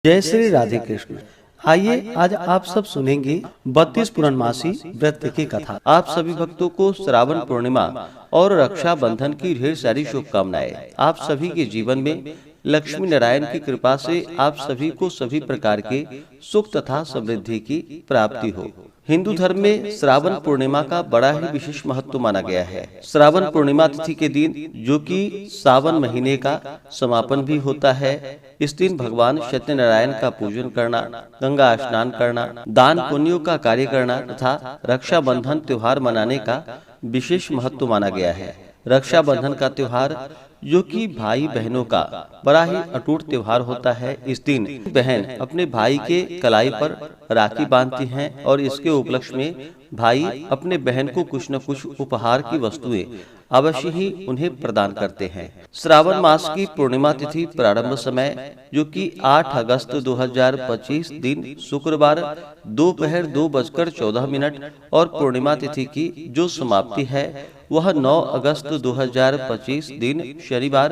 जय श्री राधे कृष्ण। आइए आज आप सब सुनेंगे 32 पूर्णमासी व्रत की कथा। आप सभी भक्तों को श्रावण पूर्णिमा और रक्षा बंधन की ढेर सारी शुभकामनाएं। आप सभी के जीवन में लक्ष्मी नारायण की कृपा से आप सभी को सभी प्रकार के सुख तथा समृद्धि की प्राप्ति हो। हिंदू धर्म में श्रावण पूर्णिमा का बड़ा ही विशेष महत्व माना गया है। श्रावण पूर्णिमा तिथि के दिन, जो कि सावन महीने का समापन भी होता है, इस दिन भगवान सत्यनारायण का पूजन करना, गंगा स्नान करना, दान पुण्यों का कार्य करना तथा रक्षाबंधन त्योहार मनाने का विशेष महत्व माना गया है। रक्षाबंधन का त्योहार, जो कि भाई बहनों का बड़ा ही अटूट त्योहार होता है, इस दिन बहन अपने भाई के कलाई पर राखी बांधती हैं और इसके उपलक्ष्य में भाई अपने बहन को कुछ न कुछ उपहार की वस्तुएं अवश्य ही उन्हें प्रदान करते हैं। श्रावण मास की पूर्णिमा तिथि प्रारंभ समय, जो कि 8 अगस्त 2025 दिन शुक्रवार दोपहर 2:14 और पूर्णिमा तिथि की जो समाप्ति है वह 9 अगस्त 2025 दिन शनिवार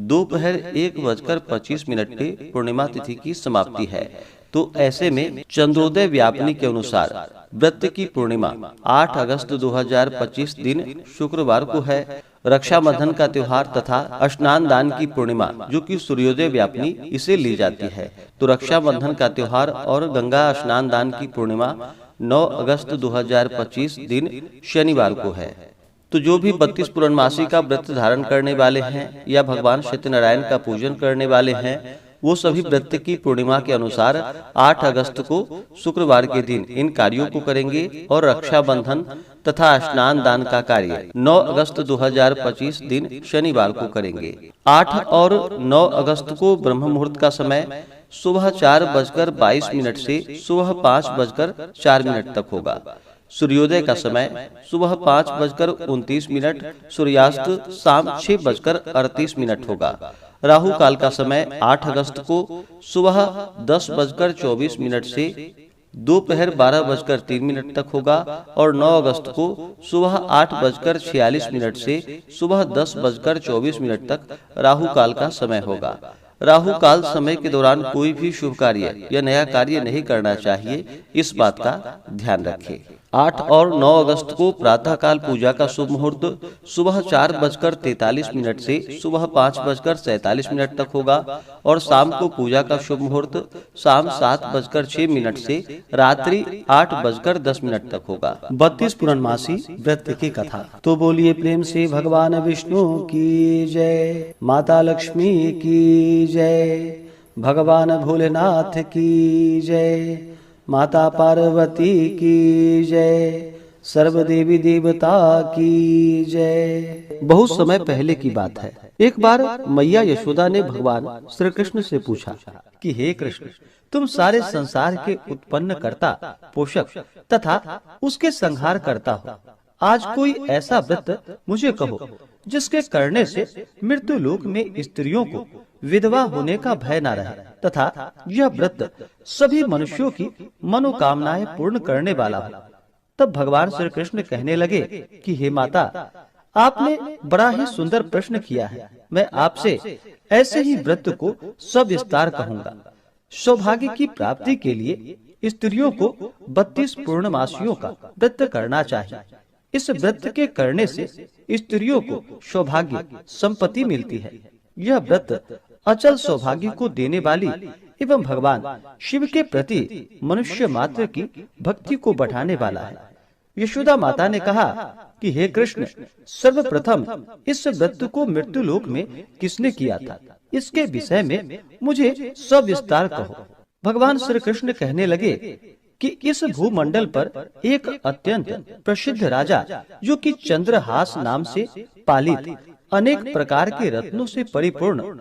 दोपहर 1:25 पे पूर्णिमा तिथि की समाप्ति है। तो ऐसे में चंद्रोदय व्यापनी के अनुसार व्रत की पूर्णिमा 8 अगस्त 2025 दिन शुक्रवार को है। रक्षाबंधन का त्योहार तथा स्नान दान की पूर्णिमा, जो कि सूर्योदय व्यापनी इसे ली जाती है। तो रक्षाबंधन का त्योहार और गंगा स्नान दान की पूर्णिमा 9 अगस्त 2025 दिन शनिवार को है। तो जो भी 32 पूर्णमासी का व्रत धारण करने वाले हैं या भगवान सत्यनारायण का पूजन करने वाले हैं, वो सभी व्रत की पूर्णिमा के अनुसार 8 अगस्त को शुक्रवार के दिन इन कार्यों को करेंगे और रक्षाबंधन तथा स्नान दान का कार्य 9 अगस्त 2025 दिन शनिवार को करेंगे। 8 और 9 अगस्त को ब्रह्म मुहूर्त का समय सुबह 4:22 से सुबह 5:04 तक होगा। सूर्योदय का समय सुबह 5:29, सूर्यास्त शाम 6:38 होगा। राहु काल का समय 8 अगस्त को सुबह 10:24 से दोपहर 12:03 तक होगा और 9 अगस्त को सुबह 8:46 से सुबह 10:24 तक राहु काल का समय होगा। राहु काल समय के दौरान कोई भी शुभ कार्य या नया कार्य नहीं करना चाहिए, इस बात का ध्यान रखें। 8 और 9 अगस्त को प्रातः काल पूजा का शुभ मुहूर्त सुबह 4:43 से सुबह 5:47 तक होगा और शाम को पूजा का शुभ मुहूर्त शाम 7:06 से रात्रि 8:10 तक होगा। 32 पूर्णमासी व्रत की कथा। तो बोलिए प्रेम से भगवान विष्णु की जय, माता लक्ष्मी की जय, भगवान भोलेनाथ की जय, माता पार्वती की जय, सर्व देवी देवता की जय। बहुत समय पहले की बात है। एक बार मैया यशोदा ने भगवान श्री कृष्ण से पूछा कि हे कृष्ण, तुम सारे संसार के उत्पन्न करता, पोषक तथा उसके संहार करता हो। आज कोई ऐसा व्रत मुझे कहो जिसके करने से मृत्यु लोक में स्त्रियों को विधवा होने का भय न रहे तथा यह व्रत सभी मनुष्यों की मनोकामनाएं पूर्ण करने वाला हो। तब भगवान श्री कृष्ण कहने लगे कि हे माता, आपने बड़ा ही सुंदर प्रश्न किया है। मैं आपसे ऐसे ही व्रत को सविस्तार कहूँगा। सौभाग्य की प्राप्ति के लिए स्त्रियों को 32 पूर्णमासियों का व्रत करना चाहिए। इस व्रत के करने से स्त्रियों को सौभाग्य संपत्ति मिलती है। यह व्रत अचल सौभाग्य को देने वाली एवं भगवान शिव के प्रति मनुष्य मात्र की भक्ति को बढ़ाने वाला है। यशोदा माता ने कहा कि हे कृष्ण, सर्वप्रथम इस व्रत को मृत्यु लोक में किसने किया था, इसके विषय में मुझे सविस्तार कहो। भगवान श्री कृष्ण कहने लगे कि इस भूमंडल पर एक अत्यंत प्रसिद्ध राजा, जो कि चंद्रहास नाम से पालित अनेक प्रकार के रत्नों से परिपूर्ण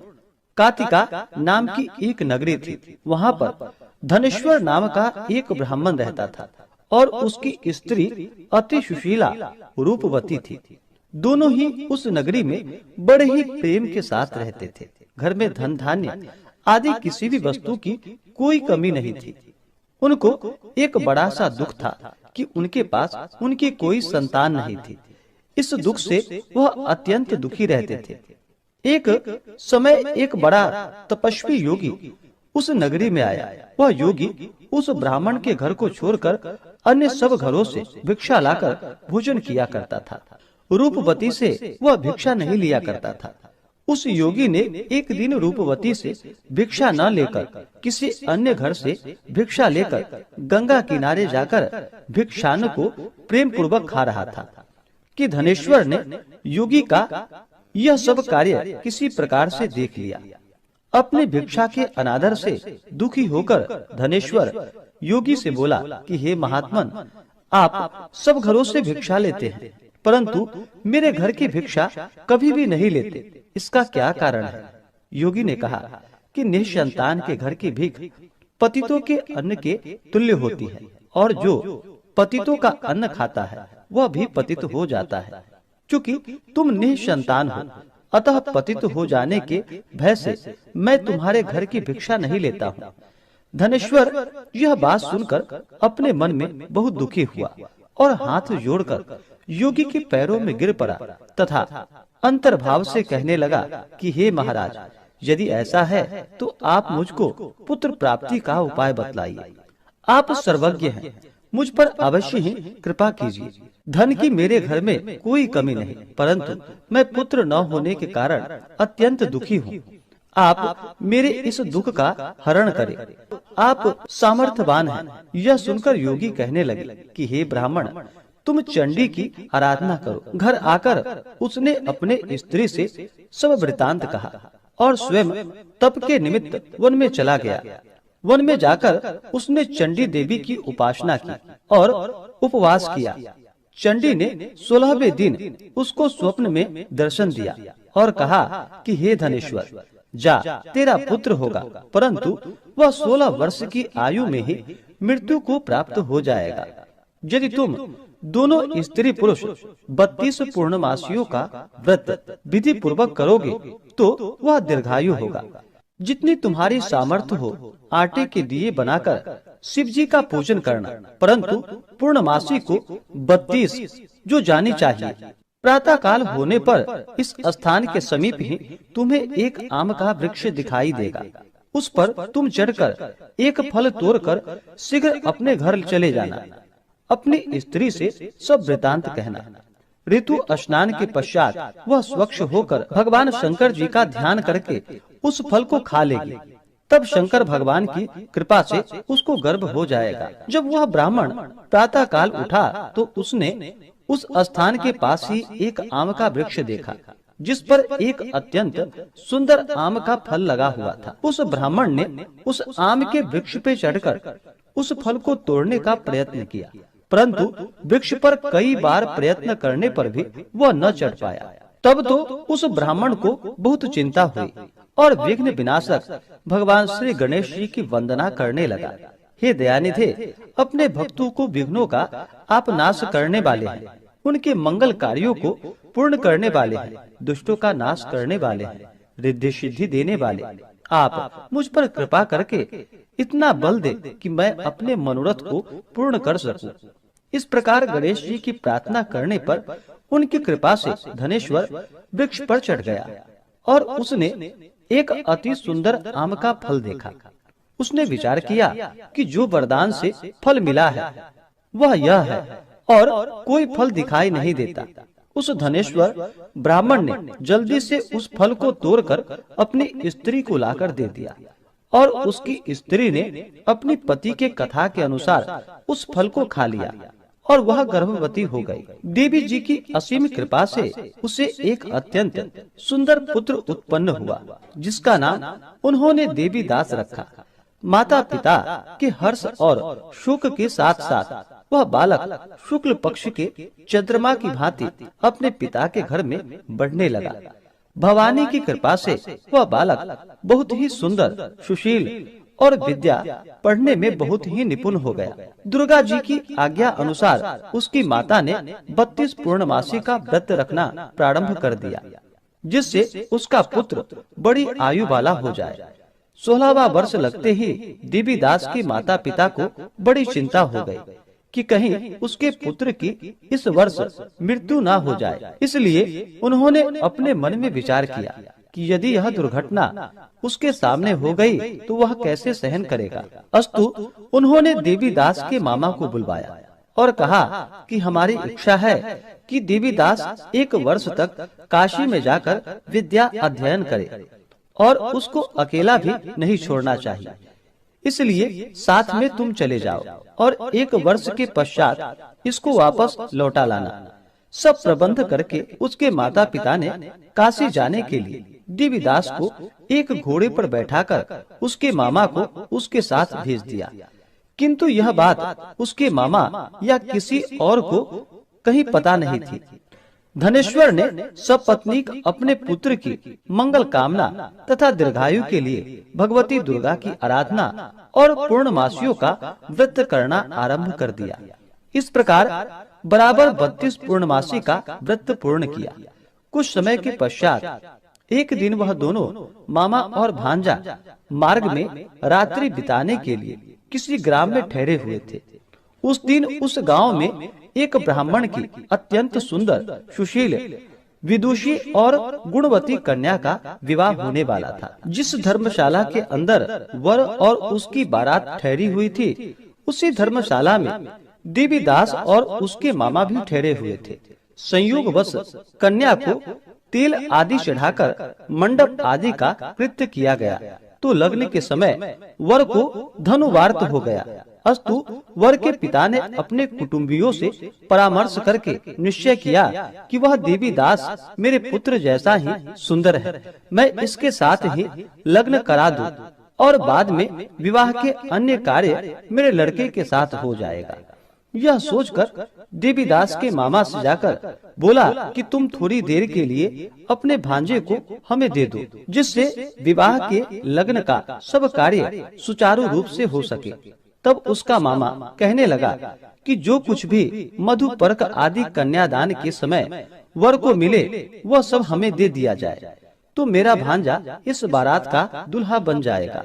कातिका नाम की एक नगरी थी। वहाँ पर धनेश्वर नाम का एक ब्राह्मण रहता था और उसकी स्त्री अति सुशीला रूपवती थी। दोनों ही उस नगरी में बड़े ही प्रेम के साथ रहते थे। घर में धन धान्य आदि किसी भी वस्तु की कोई कमी नहीं थी। उनको एक बड़ा सा दुख था कि उनके पास उनकी कोई संतान नहीं थी। इस दुख से वह अत्यंत दुखी रहते थे। एक समय एक बड़ा तपस्वी योगी उस नगरी में आया। वह योगी उस ब्राह्मण के घर को छोड़कर अन्य सब घरों से भिक्षा लाकर भोजन किया करता था। रूपवती से वह भिक्षा नहीं लिया करता था। उस योगी ने एक दिन रूपवती से भिक्षा न लेकर किसी अन्य घर से भिक्षा लेकर गंगा किनारे जाकर भिक्षान्न को प्रेम पूर्वक खा रहा था कि धनेश्वर ने योगी का यह सब कार्य किसी प्रकार से देख लिया। अपने भिक्षा के अनादर से दुखी होकर धनेश्वर योगी से बोला कि हे महात्मन, आप सब घरों से भिक्षा लेते हैं, परंतु मेरे घर की भिक्षा कभी भी नहीं लेते, इसका क्या कारण है? योगी ने कहा कि निसंतान के घर की भीख पतितों के अन्न के तुल्य होती है, और जो पतितों का अन्न खाता है वह भी पतित हो जाता है। क्योंकि तुम निसंतान हो, अतः पतित हो जाने के भय से मैं तुम्हारे घर की भिक्षा नहीं लेता हूँ। धनेश्वर यह बात सुनकर अपने मन में बहुत दुखी हुआ और हाथ जोड़कर योगी के पैरों में गिर पड़ा तथा अंतर्भाव से कहने लगा कि हे महाराज, यदि ऐसा है तो आप मुझको पुत्र प्राप्ति का उपाय बतलाइए। आप सर्वज्ञ हैं, मुझ पर अवश्य ही कृपा कीजिए। धन की मेरे घर में कोई कमी नहीं, परंतु मैं पुत्र न होने के कारण अत्यंत दुखी हूँ। आप मेरे इस दुख का हरण करें। आप सामर्थ्यवान हैं। यह सुनकर योगी कहने लगे कि हे ब्राह्मण, तुम चंडी की आराधना करो। घर आकर उसने अपने स्त्री से सब वृतांत कहा और स्वयं तप के निमित्त वन में चला गया। वन में जाकर उसने चंडी देवी की उपासना की और उपवास किया। चंडी ने 16वें दिन उसको स्वप्न में दर्शन दिया और कहा कि हे धनेश्वर, जा, तेरा पुत्र होगा, परंतु वह 16 वर्ष की आयु में ही मृत्यु को प्राप्त हो जाएगा। यदि तुम दोनों स्त्री पुरुष 32 पूर्णमासियों का व्रत विधि पूर्वक करोगे तो वह दीर्घायु होगा। जितनी तुम्हारी सामर्थ्य हो आटे के दिए बनाकर शिव जी का पूजन करना, परंतु पूर्णमासी को 32 जो जानी चाहिए। प्रातः काल होने पर इस स्थान के समीप ही तुम्हें एक आम का वृक्ष दिखाई देगा। उस पर तुम चढ़कर एक फल तोड़कर शीघ्र अपने घर चले जाना। अपनी स्त्री से सब वृतांत कहना। ऋतु स्नान के पश्चात वह स्वच्छ होकर भगवान शंकर जी का ध्यान करके उस फल को खा लेगी। तब शंकर भगवान की कृपा से उसको गर्भ हो जाएगा। जब वह ब्राह्मण प्रातः काल उठा तो उसने उस स्थान के पास ही एक आम का वृक्ष देखा, जिस पर एक अत्यंत सुंदर आम का फल लगा हुआ था। उस ब्राह्मण ने उस आम के वृक्ष पे चढ़कर उस फल को तोड़ने का प्रयत्न किया, परंतु वृक्ष पर कई बार प्रयत्न करने पर भी वह न चढ़ पाया। तब तो उस ब्राह्मण को बहुत चिंता हुई और विघ्न विनाशक भगवान श्री गणेश जी की वंदना करने लगा। हे दयानिधे, अपने भक्तों को विघ्नों का आप नाश करने वाले हैं, उनके मंगल कार्यों को पूर्ण करने वाले हैं, दुष्टों का नाश करने वाले हैं, रिद्धि सिद्धि देने वाले। आप मुझ पर कृपा करके इतना बल दे कि मैं अपने मनोरथ को पूर्ण कर सकूं। इस प्रकार गणेश जी की प्रार्थना करने पर उनकी कृपा से धनेश्वर वृक्ष पर चढ़ गया और उसने एक अति सुंदर आम का फल देखा। उसने विचार किया कि जो वरदान से फल मिला है वह यह है और कोई फल दिखाई नहीं देता। उस धनेश्वर ब्राह्मण ने जल्दी से उस फल को तोड़कर अपनी स्त्री को लाकर दे दिया और उसकी स्त्री ने अपनी पति के कथा के अनुसार उस फल को खा लिया और वह गर्भवती हो गई। देवी जी की असीम कृपा से उसे एक अत्यंत सुंदर पुत्र उत्पन्न हुआ, जिसका नाम उन्होंने देवी दास रखा। माता पिता के हर्ष और शोक के साथ साथ वह बालक शुक्ल पक्ष के चंद्रमा की भांति अपने पिता के घर में बढ़ने लगा। भवानी की कृपा से वह बालक बहुत ही सुंदर, सुशील और विद्या पढ़ने में बहुत ही निपुण हो गया। दुर्गा जी की आज्ञा अनुसार उसकी माता ने 32 पूर्णमासी का व्रत रखना प्रारंभ कर दिया, जिससे उसका पुत्र बड़ी आयु वाला हो जाए। 16वां वर्ष लगते ही देवी दास की माता पिता को बड़ी चिंता हो गई कि कहीं उसके पुत्र की इस वर्ष मृत्यु ना हो जाए। इसलिए उन्होंने अपने मन में विचार किया कि यदि यह दुर्घटना उसके सामने हो गई तो वह कैसे सहन करेगा। अस्तु उन्होंने देवीदास के मामा को बुलवाया और कहा कि हमारी इच्छा है कि देवीदास 1 वर्ष तक काशी में जाकर विद्या अध्ययन करे और उसको अकेला भी नहीं छोड़ना चाहिए, इसलिए साथ में तुम चले जाओ और 1 वर्ष के पश्चात इसको वापस लौटा लाना। सब प्रबंध करके उसके माता पिता ने काशी जाने के लिए देवीदास को एक घोड़े पर बैठाकर उसके मामा को उसके साथ भेज दिया। किंतु यह बात उसके मामा या किसी और को कहीं पता नहीं थी। धनेश्वर ने सपत्नीक अपने पुत्र की मंगल कामना तथा दीर्घायु के लिए भगवती दुर्गा की आराधना और पूर्णमासियों का व्रत करना आरंभ कर दिया। इस प्रकार बराबर 32 पूर्णमासी का व्रत पूर्ण किया। कुछ समय के पश्चात एक दिन वह दोनों मामा और भांजा मार्ग में रात्रि बिताने के लिए किसी ग्राम में ठहरे हुए थे। उस दिन उस गांव में एक ब्राह्मण की अत्यंत सुंदर, सुशील, विदुषी और गुणवती कन्या का विवाह होने वाला था। जिस धर्मशाला के अंदर वर और उसकी बारात ठहरी हुई थी, उसी धर्मशाला में देवीदास और उसके मामा भी ठहरे हुए थे। संयोगवश कन्या को तेल आदि चढ़ाकर मंडप आदि का कृत्य किया गया तो लग्न के समय वर को धनुवार्त हो गया। अस्तु वर के पिता ने अपने कुटुंबियों से परामर्श करके निश्चय किया कि वह देवीदास मेरे पुत्र जैसा ही सुंदर है, मैं इसके साथ ही लग्न करा दूं और बाद में विवाह के अन्य कार्य मेरे लड़के के साथ हो जाएगा। यह सोचकर देवीदास के मामा से जाकर बोला कि तुम थोड़ी देर के लिए अपने भांजे को हमें दे दो, जिससे विवाह के लग्न का सब कार्य सुचारू रूप से हो सके। तब उसका मामा कहने लगा कि जो कुछ भी मधुपर्क आदि कन्यादान के समय वर को मिले वह सब हमें दे दिया जाए, तो मेरा भांजा इस बारात का दुल्हा बन जाएगा।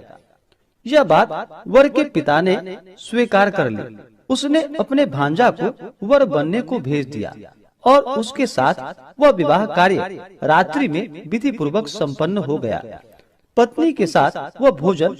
यह बात वर के पिता ने स्वीकार कर ली। उसने अपने भांजा को वर बनने को भेज दिया और उसके साथ वह विवाह कार्य रात्रि में विधि पूर्वक संपन्न हो गया। पत्नी के साथ वह भोजन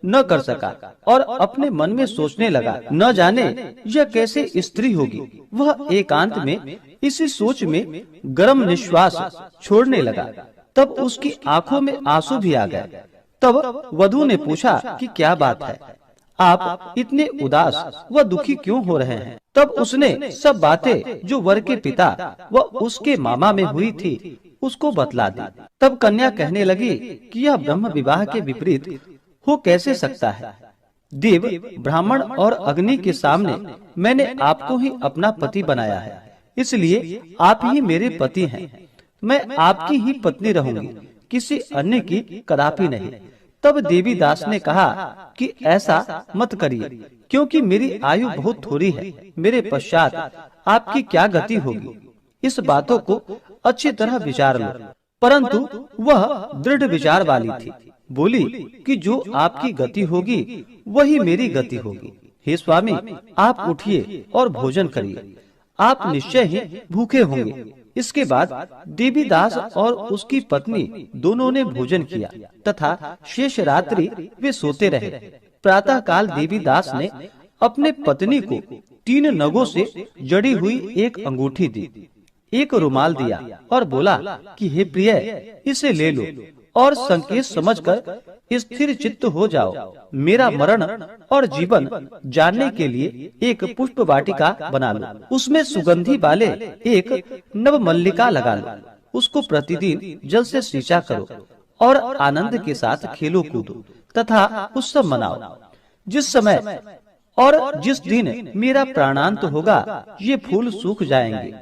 न कर सका और अपने मन में सोचने लगा, न जाने यह कैसे स्त्री होगी। वह एकांत में इसी सोच में गर्म निश्वास छोड़ने लगा। तब उसकी आंखों में आंसू भी आ गए। तब वधू ने पूछा कि क्या बात है, आप इतने उदास व दुखी क्यों हो रहे हैं। तब उसने सब बातें जो वर के पिता व उसके मामा में हुई थी उसको बतला दी। तब कन्या कहने लगी कि यह ब्रह्म विवाह के विपरीत हो कैसे सकता है। देव, ब्राह्मण और अग्नि के सामने मैंने आपको ही अपना पति बनाया है, इसलिए आप ही मेरे पति हैं। मैं आपकी ही पत्नी रहूंगी, किसी अन्य की कदापि नहीं। तब देवीदास ने कहा कि ऐसा मत करिए, क्योंकि मेरी आयु बहुत थोड़ी है। मेरे पश्चात आपकी क्या गति होगी, इस बातों को अच्छी तरह विचार लो। परंतु वह दृढ़ विचार वाली थी। बोली कि जो आपकी गति होगी वही मेरी गति होगी। हे स्वामी, आप उठिए और भोजन करिए, आप निश्चय ही भूखे होंगे। इसके बाद देवीदास और उसकी पत्नी दोनों ने भोजन किया तथा शेष रात्रि वे सोते रहे। प्रातः काल देवीदास ने अपने पत्नी को 3 नगों से जड़ी हुई एक अंगूठी दी, एक रुमाल दिया और बोला कि हे प्रिय, इसे ले लो और संकेत समझकर स्थिर चित्त हो जाओ। मेरा मरण और जीवन जानने के लिए एक पुष्प वाटिका बना लो, उसमें सुगंधी वाले एक नव मल्लिका लगा लो, उसको प्रतिदिन जल से सींचा करो और आनंद के साथ खेलो कूदो तथा उत्सव मनाओ। जिस समय और जिस दिन मेरा प्राणांत होगा ये फूल सूख जाएंगे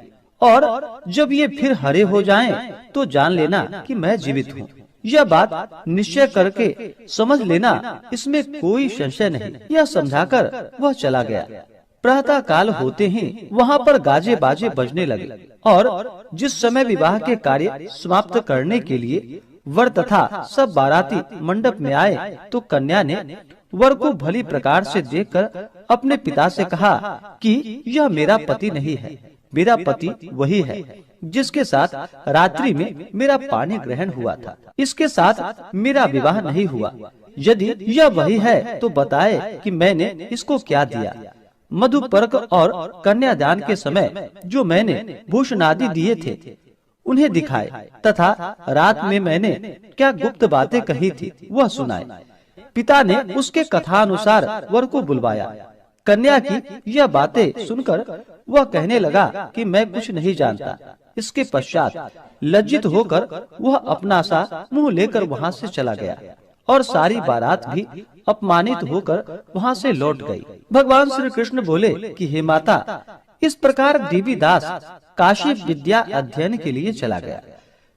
और जब ये फिर हरे हो जाएं, तो जान लेना कि मैं जीवित हूँ। यह बात निश्चय करके समझ लेना, इसमें कोई संशय नहीं। यह समझाकर वह चला गया। प्रातः काल होते ही वहाँ पर गाजे बाजे बजने लगे और जिस समय विवाह के कार्य समाप्त करने के लिए वर तथा सब बाराती मंडप में आए, तो कन्या ने वर को भली प्रकार से देखकर अपने पिता से कहा कि यह मेरा पति नहीं है, मेरा पति वही है जिसके साथ रात्रि में मेरा पानी ग्रहण हुआ था। इसके साथ मेरा विवाह नहीं हुआ। यदि यह वही है तो बताए कि मैंने इसको क्या दिया। मधुपर्क और कन्यादान के समय जो मैंने भूषण आदि दिए थे उन्हें दिखाए, तथा रात में मैंने क्या गुप्त बातें कही थी वह सुनाए। पिता ने उसके कथानुसार वर को बुलवाया। कन्या की यह बातें सुनकर वह कहने लगा कि मैं कुछ नहीं जानता। इसके पश्चात लज्जित होकर वह अपना सा मुंह लेकर वहाँ से चला गया और सारी बारात भी अपमानित होकर वहाँ से लौट गई। भगवान श्री कृष्ण बोले कि हे माता, इस प्रकार देवीदास काशी विद्या अध्ययन के लिए चला गया।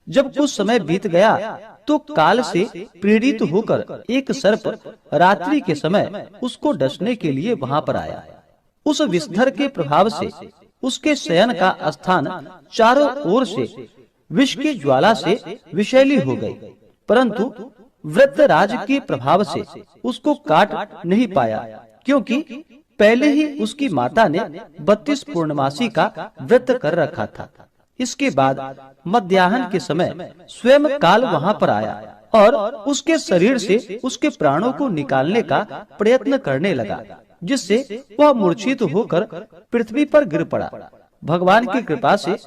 जब कुछ समय बीत गया तो काल से प्रेरित होकर एक सर्प रात्रि के समय उसको डसने के लिए वहाँ पर आया। उस विषधर के प्रभाव से उसके शयन का स्थान चारों ओर से विष की ज्वाला से विषैली हो गई, परंतु वृत्रराज के प्रभाव से उसको काट नहीं पाया, क्योंकि पहले ही उसकी माता ने 32 पूर्णमासी का व्रत कर रखा था। इसके बाद मध्याह्न के समय स्वयं काल वहाँ पर आया और उसके शरीर से उसके प्राणों को निकालने का प्रयत्न करने लगा, जिससे वह मूर्छित होकर पृथ्वी पर गिर पड़ा। भगवान की कृपा से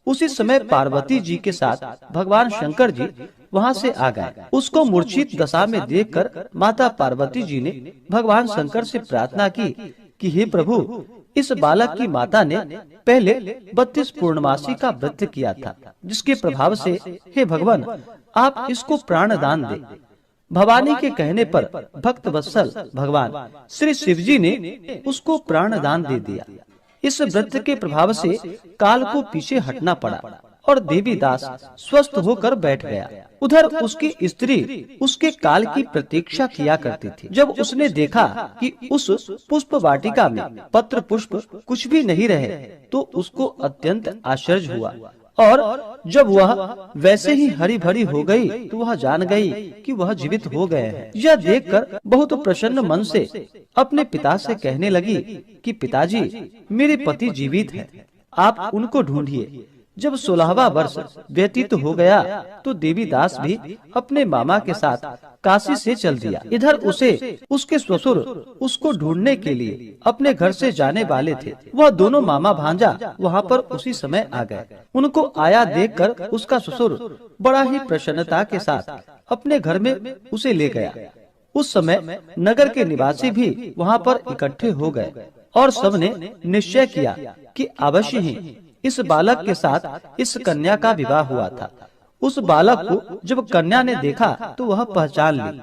उसी समय पार्वती जी के साथ भगवान शंकर जी वहाँ से आ गए। उसको मूर्छित दशा में देखकर माता पार्वती जी ने भगवान शंकर से प्रार्थना की कि हे प्रभु, इस बालक की माता ने पहले 32 पूर्णमासी का व्रत किया था, जिसके प्रभाव से हे भगवान आप इसको प्राण दान दे। भवानी के कहने पर भक्त वत्सल भगवान श्री शिव जी ने उसको प्राण दान दे दिया। इस व्रत के प्रभाव से काल को पीछे हटना पड़ा और देवीदास स्वस्थ होकर बैठ गया। उधर उसकी स्त्री उसके काल की प्रतीक्षा किया करती थी। जब उसने देखा कि उस पुष्प वाटिका में पत्र पुष्प कुछ भी नहीं रहे तो उसको अत्यंत आश्चर्य हुआ, और जब वह वैसे ही हरी भरी हो गई तो वह जान गई कि वह जीवित हो गए हैं। यह देखकर बहुत प्रसन्न मन से अपने पिता से कहने लगी कि पिताजी, मेरे पति जीवित हैं, आप उनको ढूंढिए। जब 16वां वर्ष व्यतीत हो गया तो देवीदास भी अपने मामा के साथ काशी से चल दिया। इधर उसे उसके ससुर उसको ढूंढने के लिए अपने घर से जाने वाले थे। वह दोनों मामा भांजा वहाँ पर उसी समय आ गए। उनको आया देखकर उसका ससुर बड़ा ही प्रसन्नता के साथ अपने घर में उसे ले गया। उस समय नगर के निवासी भी वहाँ पर इकट्ठे हो गए और सबने निश्चय किया कि अवश्य ही इस बालक के साथ इस कन्या का विवाह हुआ था। उस बालक को जब कन्या ने देखा तो वह पहचान ली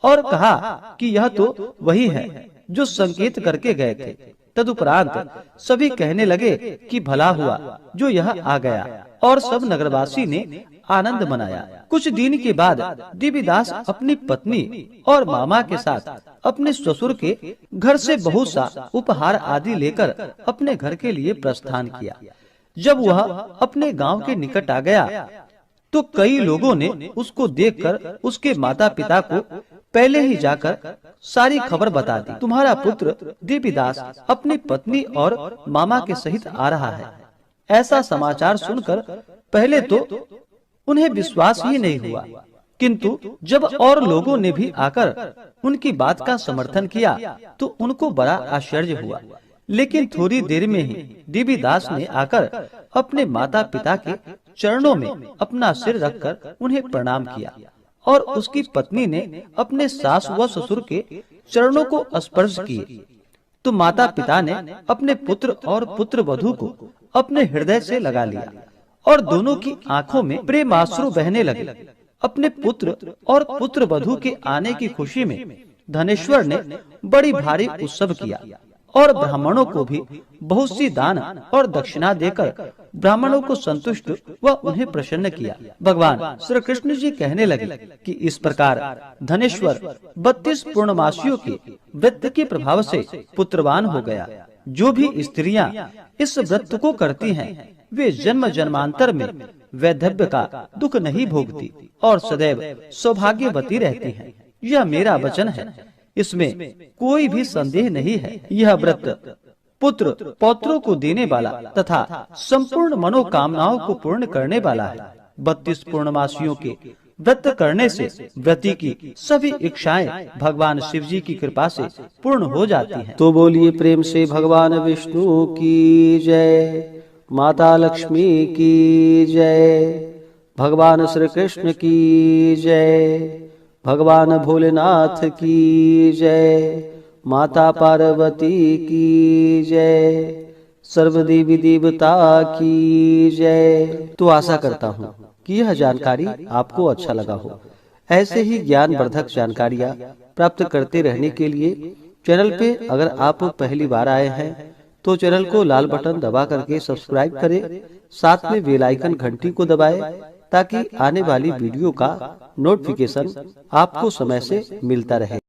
और कहा कि यह तो वही है जो संकेत करके गए थे। तदुपरांत सभी कहने लगे कि भला हुआ जो यह आ गया, और सब नगरवासी ने आनंद मनाया। कुछ दिन के बाद देवीदास अपनी पत्नी और मामा के साथ अपने ससुर के घर से बहुत सा उपहार आदि लेकर अपने घर के लिए प्रस्थान किया। जब वह अपने गांव के निकट आ गया तो कई लोगों ने उसको देखकर उसके माता पिता को पहले ही जाकर सारी खबर बता दी। तुम्हारा पुत्र देवीदास अपनी पत्नी और मामा के सहित आ रहा है। ऐसा समाचार सुनकर पहले तो उन्हें विश्वास ही नहीं हुआ, किंतु जब और लोगों ने भी आकर उनकी बात का समर्थन किया तो उनको बड़ा आश्चर्य हुआ। लेकिन थोड़ी देर में ही देवीदास ने आकर अपने माता पिता के चरणों में अपना सिर रखकर उन्हें प्रणाम किया, और उसकी पत्नी ने अपने सास व ससुर के चरणों को स्पर्श किए। तो माता पिता ने अपने पुत्र और पुत्र वधू को अपने हृदय से लगा लिया और दोनों की आंखों में प्रेमाश्रु बहने लगे। अपने पुत्र और पुत्र वधू के आने की खुशी में धनेश्वर ने बड़ी भारी उत्सव किया और ब्राह्मणों को भी बहुत सी दान और दक्षिणा देकर ब्राह्मणों को संतुष्ट व उन्हें प्रसन्न किया। भगवान श्री कृष्ण जी कहने लगे कि इस प्रकार धनेश्वर 32 पूर्णमासियों के व्रत के प्रभाव से पुत्रवान हो गया। जो भी स्त्रियां इस व्रत को करती हैं वे जन्म जन्मांतर में वैधव्य का दुख नहीं भोगती और सदैव सौभाग्यवती रहती हैं। यह मेरा वचन है, इसमें कोई भी संदेह नहीं है। यह व्रत पुत्र पौत्रों को देने वाला तथा संपूर्ण मनोकामनाओं को पूर्ण करने वाला है। 32 पूर्णमासियों के व्रत करने से व्रती की सभी इच्छाएं भगवान शिव जी की कृपा से पूर्ण हो जाती हैं। तो बोलिए प्रेम से भगवान विष्णु की जय, माता लक्ष्मी की जय, भगवान श्री कृष्ण की जय, भगवान भोलेनाथ की जय, माता पार्वती की जय, सर्व देवी देवता की जय। तो आशा करता हूँ कि यह जानकारी आपको अच्छा लगा हो। ऐसे ही ज्ञानवर्धक जानकारियाँ प्राप्त करते रहने के लिए चैनल पे अगर आप पहली बार आए हैं तो चैनल को लाल बटन दबा करके सब्सक्राइब करें, साथ में बेल आइकन घंटी को दबाएं ताकि आने वाली वीडियो का नोटिफिकेशन आपको समय से मिलता रहे।